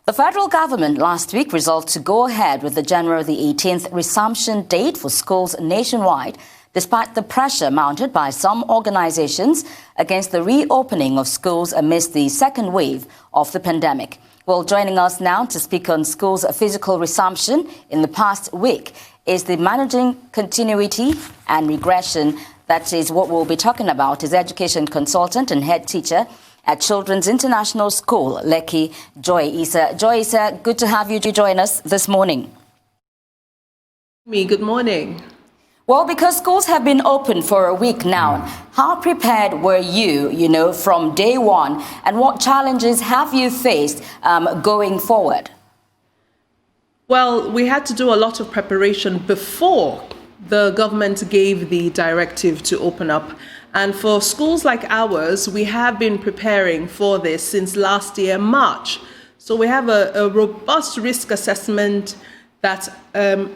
The federal government last week resolved to go ahead with the January the 18th resumption date for schools nationwide, despite the pressure mounted by some organizations against the reopening of schools amidst the second wave of the pandemic. Well, joining us now to speak on schools' physical resumption in the past week is the Managing Continuity and Regression. That is what we'll be talking about, is education consultant and head teacher at Children's International School, Lekki, Joy Isa. Joy Isa, good to have you join us this morning. Good morning. Well, because schools have been open for a week now, how prepared were you, from day one, and what challenges have you faced going forward? Well, we had to do a lot of preparation before the government gave the directive to open up. And for schools like ours, we have been preparing for this since last year, March. So we have a robust risk assessment that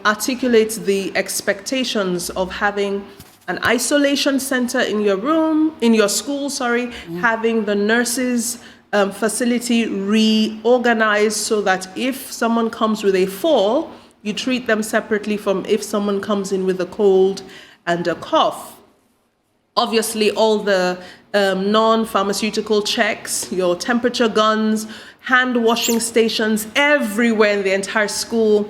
articulates the expectations of having an isolation center in your school, having the nurses facility reorganized so that if someone comes with a fall, you treat them separately from if someone comes in with a cold and a cough. Obviously, all the non-pharmaceutical checks, your temperature guns, hand washing stations everywhere in the entire school.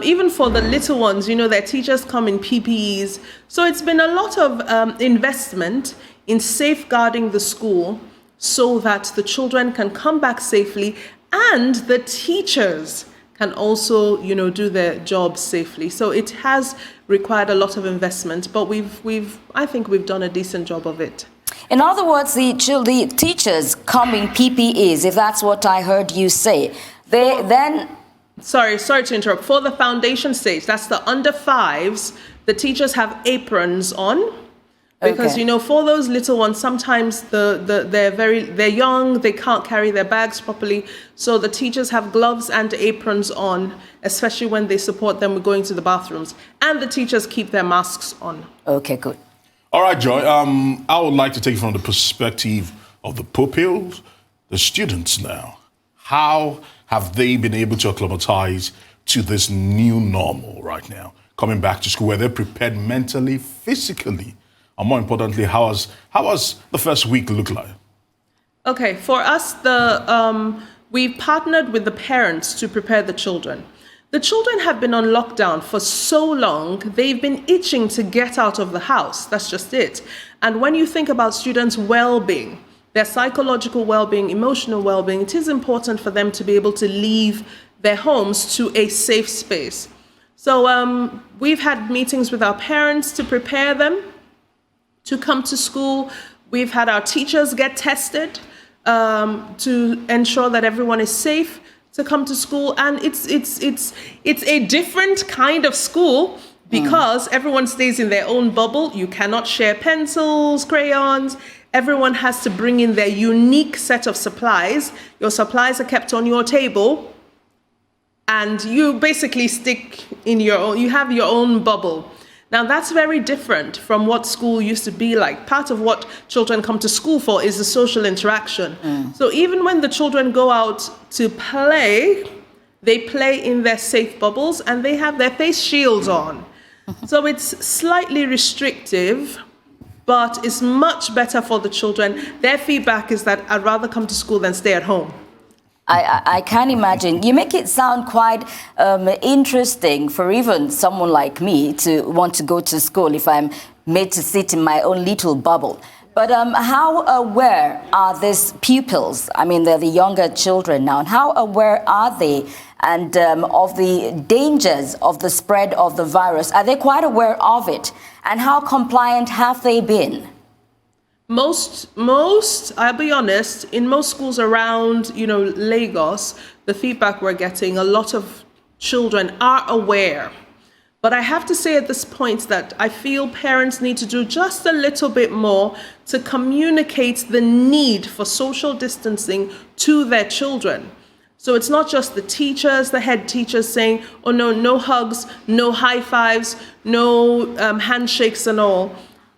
Even for the little ones, their teachers come in PPEs. So it's been a lot of investment in safeguarding the school so that the children can come back safely and the teachers can also, do their jobs safely. So it has required a lot of investment, but I think we've done a decent job of it. In other words, the teachers come in PPEs, if that's what I heard you say. They then... Sorry to interrupt. For the foundation stage, that's the under fives, the teachers have aprons on. Because, for those little ones, sometimes they're young, they can't carry their bags properly. So the teachers have gloves and aprons on, especially when they support them with going to the bathrooms. And the teachers keep their masks on. Okay, good. All right, Joy. I would like to take it from the perspective of the pupils, the students now. How have they been able to acclimatize to this new normal right now, coming back to school, where they're prepared mentally, physically? And more importantly, how has the first week look like? Okay, for us, we've partnered with the parents to prepare the children. The children have been on lockdown for so long, they've been itching to get out of the house. That's just it. And when you think about students' well-being, their psychological well-being, emotional well-being, it is important for them to be able to leave their homes to a safe space. So we've had meetings with our parents to prepare them to come to school. We've had our teachers get tested to ensure that everyone is safe to come to school. And it's a different kind of school because everyone stays in their own bubble. You cannot share pencils, crayons. Everyone has to bring in their unique set of supplies. Your supplies are kept on your table, and you basically you have your own bubble. Now, that's very different from what school used to be like. Part of what children come to school for is the social interaction. So even when the children go out to play, they play in their safe bubbles and they have their face shields on. So it's slightly restrictive, but it's much better for the children. Their feedback is that I'd rather come to school than stay at home. I can imagine. You make it sound quite interesting for even someone like me to want to go to school if I'm made to sit in my own little bubble. But how aware are these pupils? I mean, they're the younger children now. And how aware are they and of the dangers of the spread of the virus? Are they quite aware of it? And how compliant have they been? Most, I'll be honest, in most schools around, Lagos, the feedback we're getting, a lot of children are aware. But I have to say at this point that I feel parents need to do just a little bit more to communicate the need for social distancing to their children. So it's not just the teachers, the head teachers saying, oh no hugs, no high fives, no handshakes and all.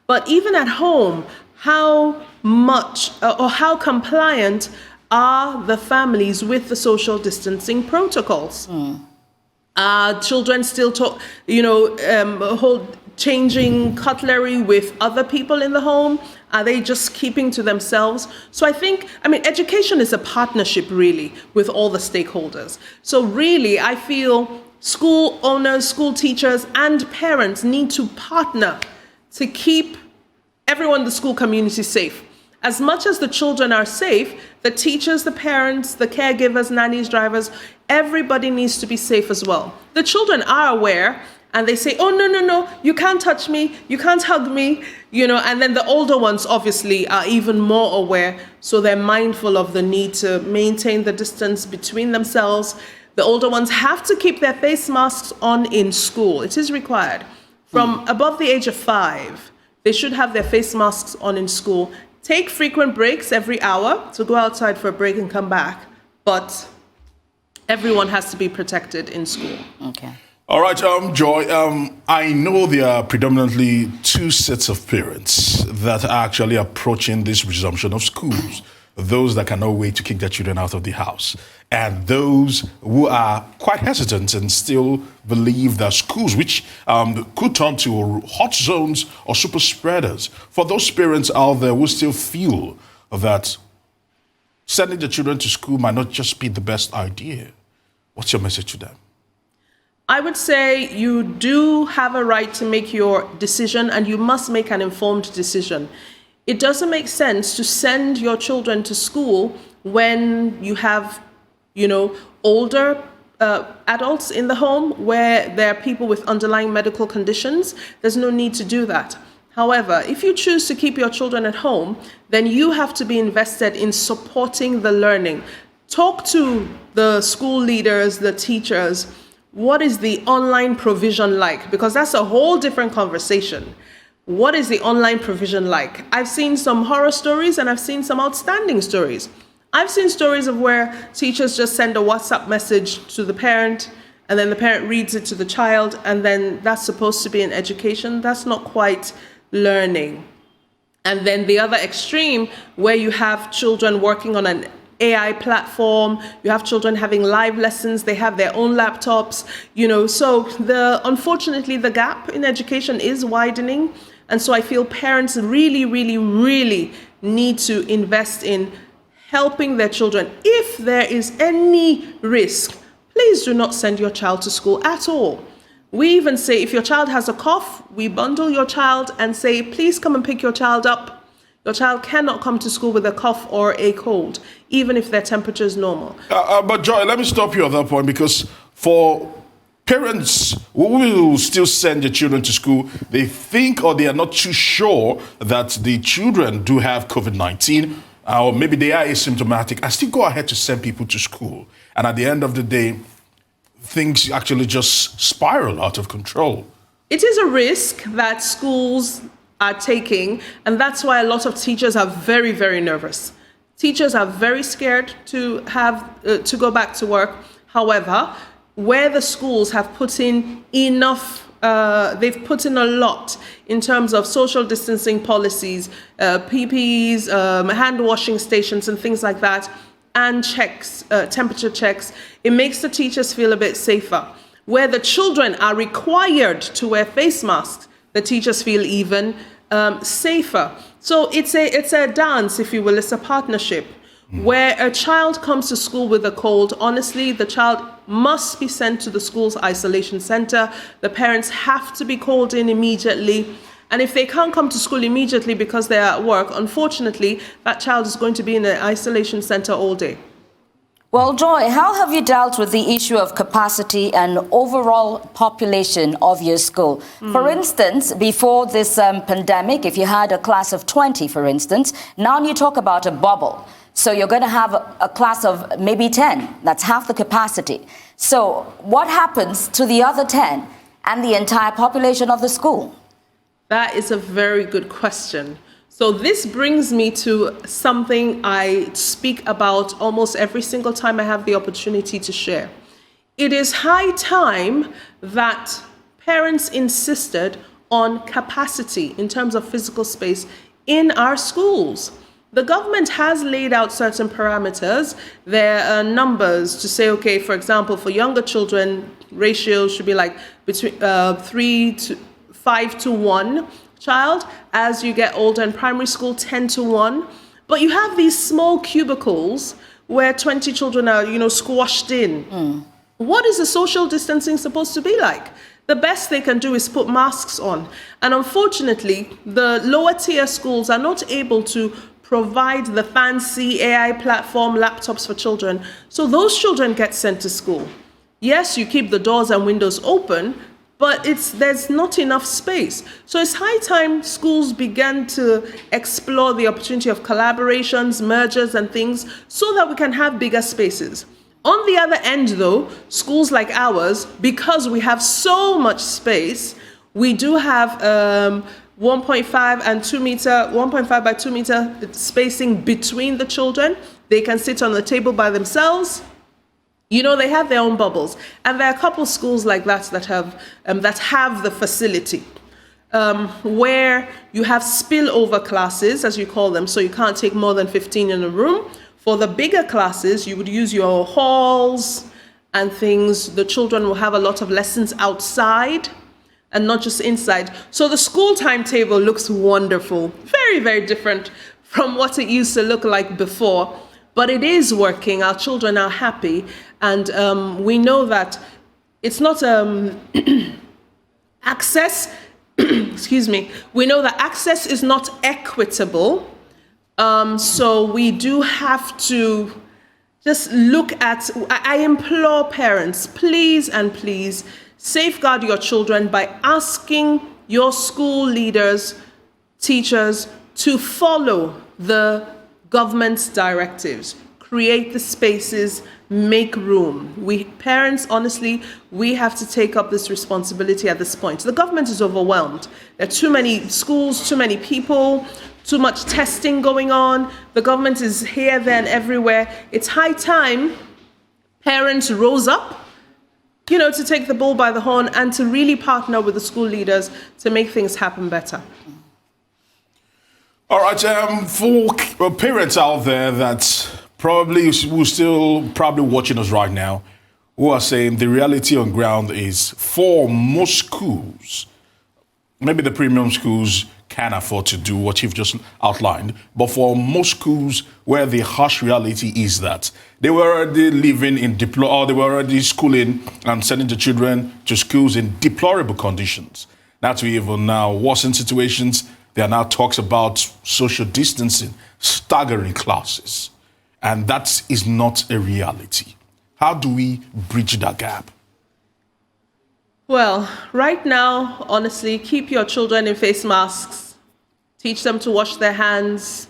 But even at home, how much or how compliant are the families with the social distancing protocols. Children still talk, changing cutlery with other people in the home? Are they just keeping to themselves? So education is a partnership really with all the stakeholders. So really, I feel school owners, school teachers, and parents need to partner to keep everyone in the school community safe. As much as the children are safe, the teachers, the parents, the caregivers, nannies, drivers, everybody needs to be safe as well. The children are aware, and they say, oh, no, you can't touch me, you can't hug me, and then the older ones obviously are even more aware, so they're mindful of the need to maintain the distance between themselves. The older ones have to keep their face masks on in school. It is required. From above the age of 5, they should have their face masks on in school. Take frequent breaks every hour to go outside for a break and come back, but everyone has to be protected in school. Okay. All right, Joy, I know there are predominantly two sets of parents that are actually approaching this resumption of schools. Those that cannot wait to kick their children out of the house, and those who are quite hesitant and still believe that schools, which could turn to hot zones or super spreaders, for those parents out there who still feel that sending the children to school might not just be the best idea. What's your message to them? I would say you do have a right to make your decision, and you must make an informed decision. It doesn't make sense to send your children to school when you have, older adults in the home where there are people with underlying medical conditions. There's no need to do that. However, if you choose to keep your children at home, then you have to be invested in supporting the learning. Talk to the school leaders, the teachers. What is the online provision like? Because that's a whole different conversation. What is the online provision like? I've seen some horror stories and I've seen some outstanding stories. I've seen stories of where teachers just send a WhatsApp message to the parent, and then the parent reads it to the child, and then that's supposed to be an education. That's not quite learning. And then the other extreme, where you have children working on an AI platform, you have children having live lessons, they have their own laptops, so unfortunately the gap in education is widening. And so I feel parents really, really, really need to invest in helping their children. If there is any risk, please do not send your child to school at all. We even say if your child has a cough, we bundle your child and say, please come and pick your child up. Your child cannot come to school with a cough or a cold, even if their temperature is normal. But Joy, let me stop you at that point, because for parents who will still send their children to school, they think or they are not too sure that the children do have COVID-19, or maybe they are asymptomatic, and still go ahead to send people to school. And at the end of the day, things actually just spiral out of control. It is a risk that schools are taking, and that's why a lot of teachers are very, very nervous. Teachers are very scared to go back to work. However, where the schools have put in enough, they've put in a lot in terms of social distancing policies, PPEs, hand washing stations and things like that, and checks, temperature checks, it makes the teachers feel a bit safer. Where the children are required to wear face masks, the teachers feel even safer. So it's a dance, if you will, it's a partnership. Where a child comes to school with a cold, honestly, the child must be sent to the school's isolation center. The parents have to be called in immediately. And if they can't come to school immediately because they're at work, unfortunately, that child is going to be in an isolation center all day. Well, Joy, how have you dealt with the issue of capacity and overall population of your school? For instance, before this pandemic, if you had a class of 20, for instance, now you talk about a bubble. So you're going to have a class of maybe 10. That's half the capacity. So what happens to the other 10 and the entire population of the school? That is a very good question. So this brings me to something I speak about almost every single time I have the opportunity to share. It is high time that parents insisted on capacity in terms of physical space in our schools. The government has laid out certain parameters. There are numbers to say, okay, for example, for younger children, ratios should be like between 5 to 1 child. As you get older in primary school, 10 to 1. But you have these small cubicles where 20 children are, squashed in. What is the social distancing supposed to be like? The best they can do is put masks on. And unfortunately, the lower tier schools are not able to provide the fancy AI platform laptops for children. So those children get sent to school. Yes, you keep the doors and windows open, but there's not enough space. So it's high time schools began to explore the opportunity of collaborations, mergers, and things so that we can have bigger spaces. On the other end, though, schools like ours, because we have so much space, we do have 1.5 and 2 meter, 1.5 by 2 meter spacing between the children. They can sit on the table by themselves. They have their own bubbles. And there are a couple of schools like that have the facility where you have spillover classes, as you call them, so you can't take more than 15 in a room. For the bigger classes, you would use your halls and things. The children will have a lot of lessons outside and not just inside. So the school timetable looks wonderful, very, very different from what it used to look like before. But it is working. Our children are happy. And we know that it's not access, excuse me, we know that access is not equitable. So we do have to just look at, I implore parents, please and please safeguard your children by asking your school leaders, teachers to follow the government's directives. Create the spaces, make room. Parents, honestly, we have to take up this responsibility at this point. The government is overwhelmed. There are too many schools, too many people, too much testing going on. The government is here, there, and everywhere. It's high time parents rose up, to take the bull by the horn and to really partner with the school leaders to make things happen better. All right, for parents out there that who still probably watching us right now, who are saying the reality on ground is for most schools, maybe the premium schools can afford to do what you've just outlined, but for most schools where the harsh reality is that they were already living in they were already schooling and sending the children to schools in deplorable conditions. Not to even now worsen situations. There are now talks about social distancing, staggering classes. And that is not a reality. How do we bridge that gap? Well, right now, honestly, keep your children in face masks. Teach them to wash their hands.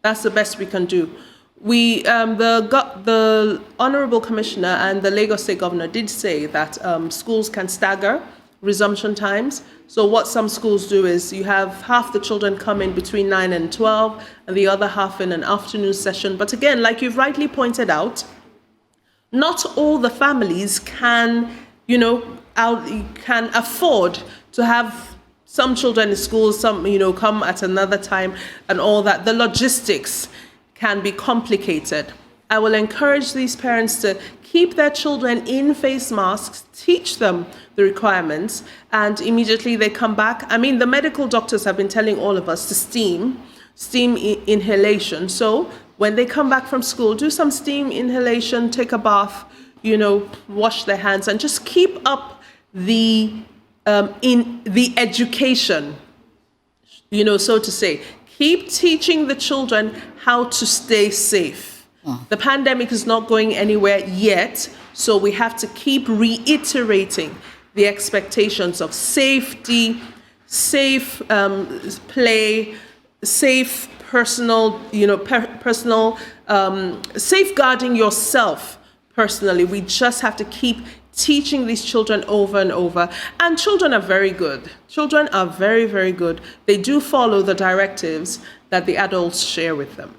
That's the best we can do. The Honorable Commissioner and the Lagos State Governor did say that schools can stagger resumption times. So what some schools do is you have half the children come in between 9 and 12 and the other half in an afternoon session. But again, like you've rightly pointed out, not all the families can afford to have some children in school, some, come at another time and all that. The logistics can be complicated. I will encourage these parents to keep their children in face masks, teach them the requirements, and immediately they come back. I mean, the medical doctors have been telling all of us to steam inhalation. So when they come back from school, do some steam inhalation, take a bath, wash their hands, and just keep up in the education, so to say. Keep teaching the children how to stay safe. The pandemic is not going anywhere yet, so we have to keep reiterating the expectations of safety, safe play, safe personal, safeguarding yourself personally. We just have to keep teaching these children over and over. And children are very good. Children are very, very good. They do follow the directives that the adults share with them.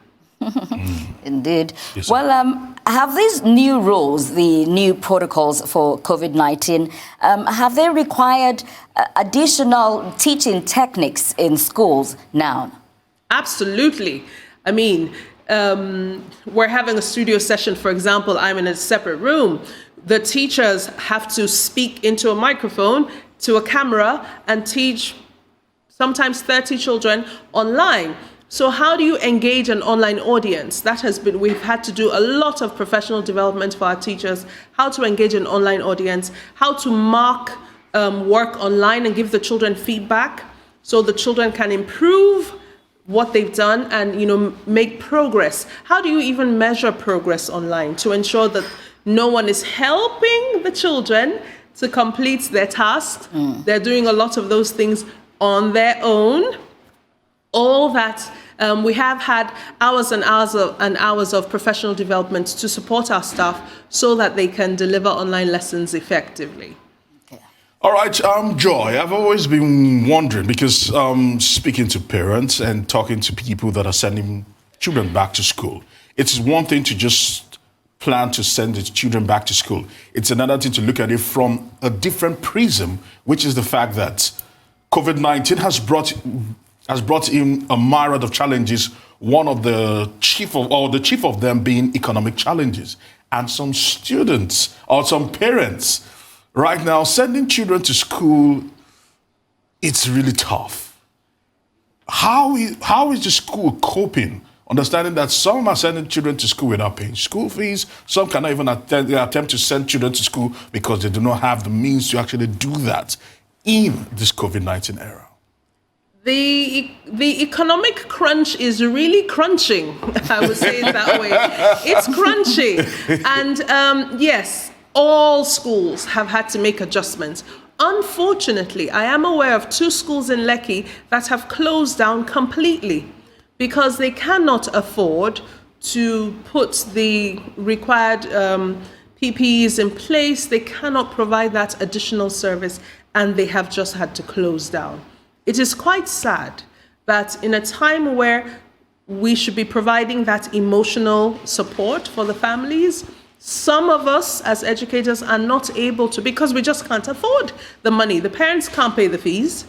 Indeed. Yes, well, have these new rules, the new protocols for COVID-19, have they required additional teaching techniques in schools now? Absolutely. I mean, we're having a studio session, for example, I'm in a separate room. The teachers have to speak into a microphone, to a camera, and teach sometimes 30 children online. So how do you engage an online audience? We've had to do a lot of professional development for our teachers, how to engage an online audience, how to mark work online and give the children feedback so the children can improve what they've done and, make progress. How do you even measure progress online to ensure that no one is helping the children to complete their tasks? They're doing a lot of those things on their own. All that, we have had hours and hours of professional development to support our staff so that they can deliver online lessons effectively. All right, Joy, I've always been wondering, because speaking to parents and talking to people that are sending children back to school, it's one thing to just plan to send the children back to school. It's another thing to look at it from a different prism, which is the fact that COVID-19 has brought in a myriad of challenges, one of the chief of them being economic challenges. And some students or some parents right now sending children to school, it's really tough. How is the school coping? Understanding that some are sending children to school without paying school fees, some cannot even attempt to send children to school because they do not have the means to actually do that in this COVID-19 era. The economic crunch is really crunching, I would say it that way. It's crunching. And yes, all schools have had to make adjustments. Unfortunately, I am aware of 2 schools in Lekki that have closed down completely because they cannot afford to put the required PPEs in place. They cannot provide that additional service, and they have just had to close down. It is quite sad that in a time where we should be providing that emotional support for the families, some of us as educators are not able to, because we just can't afford the money. The parents can't pay the fees.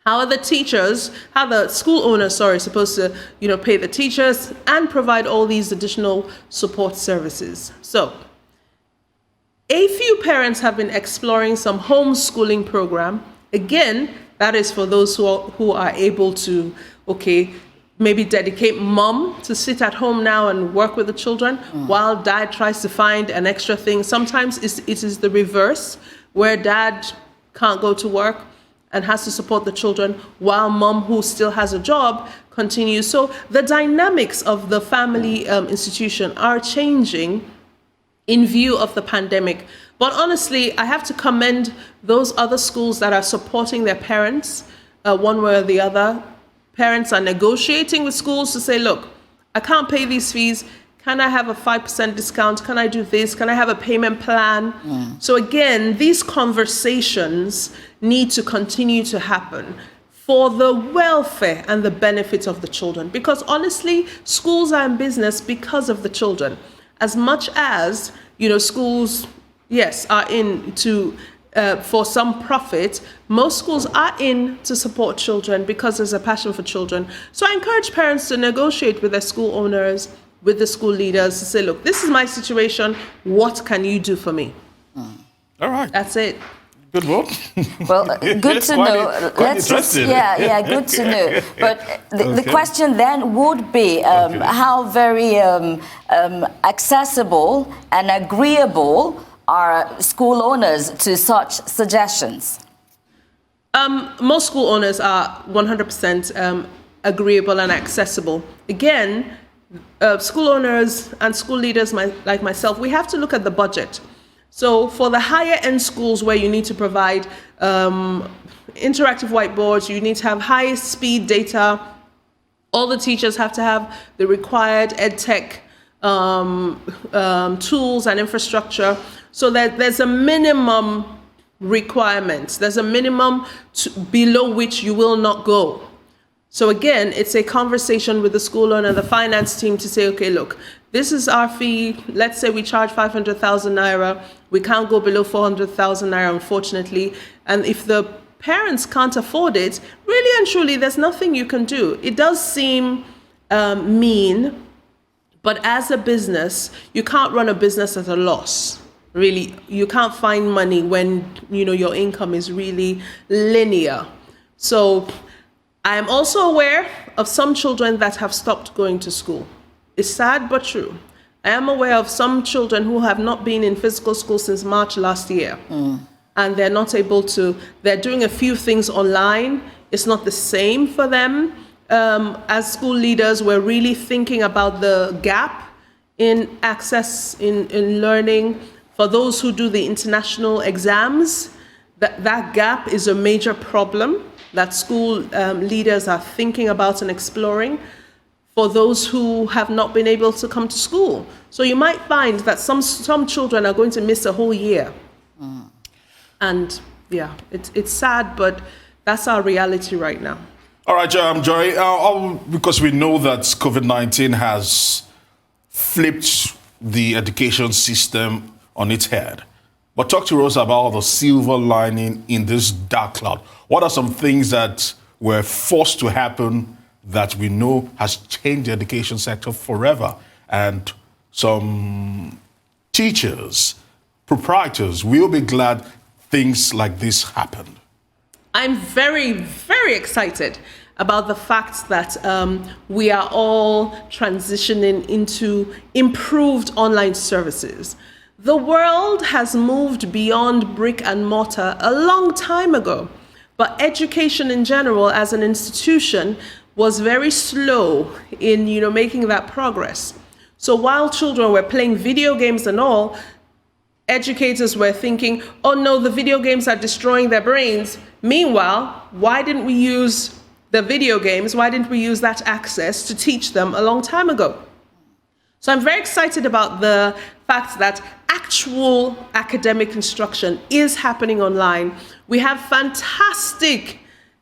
How are the school owners, supposed to, pay the teachers and provide all these additional support services? So, a few parents have been exploring some homeschooling program. Again, that is for those who are able to, maybe dedicate mom to sit at home now and work with the children while dad tries to find an extra thing. Sometimes it is the reverse, where dad can't go to work and has to support the children while mom, who still has a job, continues. So the dynamics of the family institution are changing in view of the pandemic. But honestly, I have to commend those other schools that are supporting their parents one way or the other. Parents are negotiating with schools to say, look, I can't pay these fees. Can I have a 5% discount? Can I do this? Can I have a payment plan? So again, these conversations need to continue to happen for the welfare and the benefit of the children. Because honestly, schools are in business because of the children. As much as, schools, yes, are in to for some profit, most schools are in to support children because there's a passion for children. So I encourage parents to negotiate with their school owners, with the school leaders, to say, look, this is my situation. What can you do for me? All right. That's it. Good work. Well, good to know. Let's just, good to know. But the question then would be how very accessible and agreeable are school owners to such suggestions? Most school owners are 100% agreeable and accessible. Again, school owners and school leaders like myself, we have to look at the budget. So for the higher end schools where you need to provide interactive whiteboards, you need to have high speed data, all the teachers have to have the required EdTech tools and infrastructure, so that there's a minimum requirement. There's a minimum below which you will not go. So again, it's a conversation with the school owner and the finance team to say, okay, look, this is our fee. Let's say we charge 500,000 naira. We can't go below 400,000 naira, unfortunately. And if the parents can't afford it, really and truly, there's nothing you can do. It does seem mean. But as a business, you can't run a business at a loss. Really, you can't find money when your income is really linear. So I am also aware of some children that have stopped going to school. It's sad but true. I am aware of some children who have not been in physical school since March last year. And they're not able to, they're doing a few things online. It's not the same for them. As school leaders, we're really thinking about the gap in access in learning. For those who do the international exams, that gap is a major problem that school leaders are thinking about and exploring for those who have not been able to come to school. So you might find that some children are going to miss a whole year. And yeah, it's sad, but that's our reality right now. All right, Joy, because we know that COVID-19 has flipped the education system on its head. But talk to us about the silver lining in this dark cloud. What are some things that were forced to happen that we know has changed the education sector forever? And some teachers, proprietors will be glad things like this happened. I'm very, very excited about the fact that we are all transitioning into improved online services. The world has moved beyond brick and mortar a long time ago, but education in general as an institution was very slow in making that progress. So while children were playing video games and all, educators were thinking, oh no, the video games are destroying their brains. Meanwhile, why didn't we use the video games? Why didn't we use that access to teach them a long time ago? So I'm very excited about the fact that actual academic instruction is happening online. We have fantastic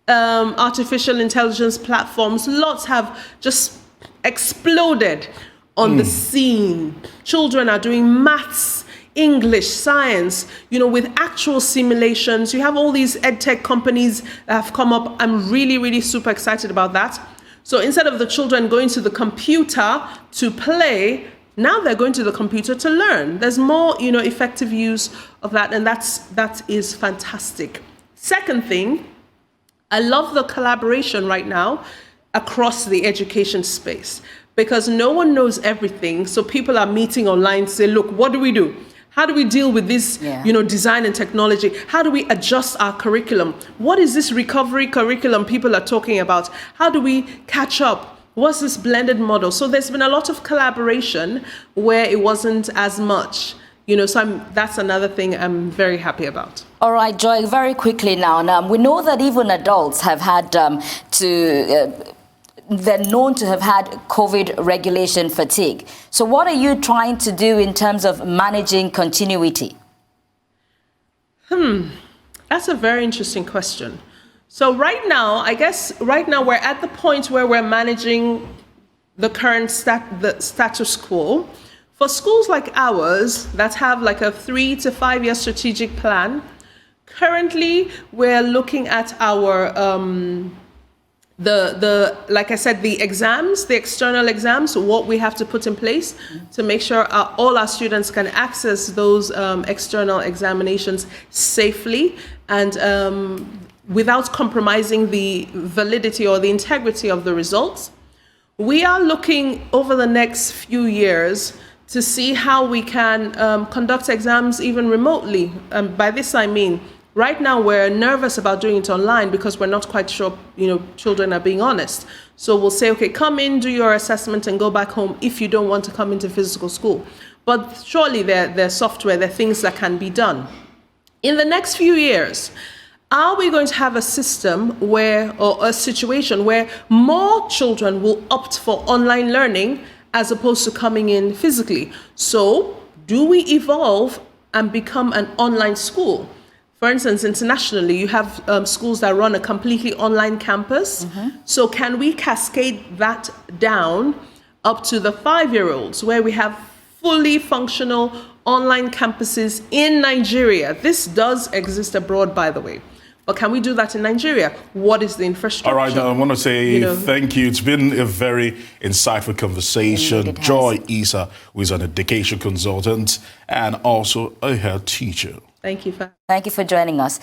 artificial intelligence platforms. Lots have just exploded on the scene. Children are doing maths, English, science, with actual simulations. You have all these edtech companies that have come up. I'm really, really super excited about that. So instead of the children going to the computer to play, now they're going to the computer to learn. There's more, effective use of that, and that is fantastic. Second thing, I love the collaboration right now across the education space because no one knows everything. So people are meeting online to say, look, what do we do? How do we deal with this, design and technology? How do we adjust our curriculum? What is this recovery curriculum people are talking about? How do we catch up? What's this blended model? So there's been a lot of collaboration where it wasn't as much, so that's another thing I'm very happy about. All right, Joy, very quickly now. We know that even adults have had they're known to have had COVID regulation fatigue. So what are you trying to do in terms of managing continuity? That's a very interesting question. So right now, we're at the point where we're managing the current status quo. For schools like ours that have like a 3 to 5 year strategic plan, currently we're looking at our like I said, the exams, the external exams, what we have to put in place to make sure all our students can access those external examinations safely and without compromising the validity or the integrity of the results. We are looking over the next few years to see how we can conduct exams even remotely. By this I mean, right now, we're nervous about doing it online because we're not quite sure, children are being honest. So we'll say, okay, come in, do your assessment and go back home if you don't want to come into physical school. But surely there's software, there are things that can be done. In the next few years, are we going to have a system or a situation where more children will opt for online learning as opposed to coming in physically? So do we evolve and become an online school? For instance, internationally, you have schools that run a completely online campus. So can we cascade that down up to the 5-year-olds where we have fully functional online campuses in Nigeria? This does exist abroad, by the way. But can we do that in Nigeria? What is the infrastructure? All right, I want to say thank you. It's been a very insightful conversation. Joy Isa, who is an education consultant and also a health teacher. Thank you for joining us.